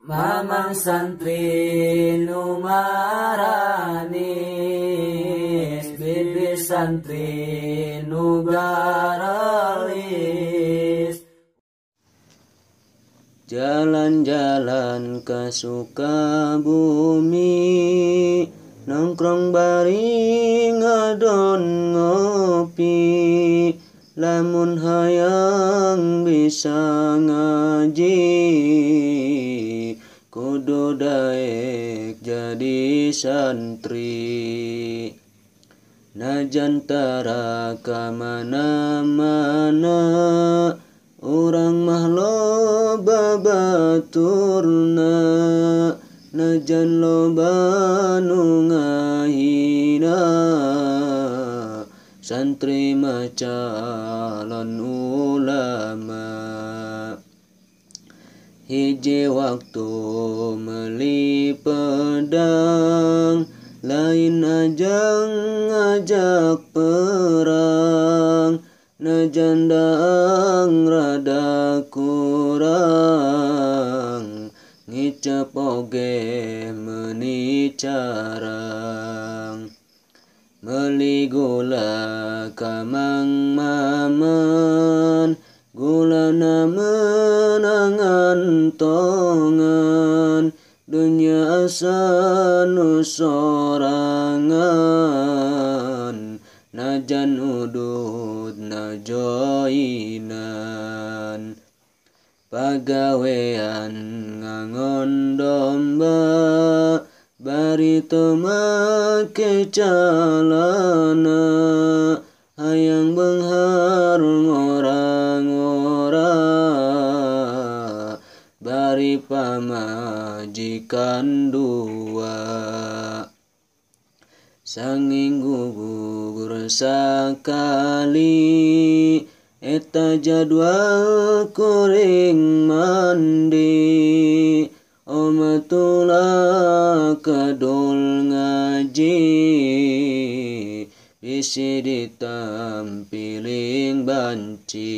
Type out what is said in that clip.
Mamang santri nu maranis, bibir santri nu garalis. Jalan-jalan ke Sukabumi, nongkrong bari ngadon ngopi. Lamun hayang bisa ngaji, kudu daek jadi santri. Najan tara kamana-mana, urang mah loba baturna. Najan loba nu ngahina, santri mah calon ulama. Hiji waktu meuli pedang, lain ajang ngajak perang. Najan daang rada kurang, ngicep oge meuni carang. Meuli gula ka Mang Maman, gulana meunangan tongan. Dunya asa nu sorangan, najan udud najoinan. Pagawean ngangon domba, bari teu make calana. Hayang beunghar ngora-ngora, bari pamajikan dua. Sanging gugur sakali, eta jadwal kuring mandi. Omatula kadul ngaji, bisi ditampiling banci.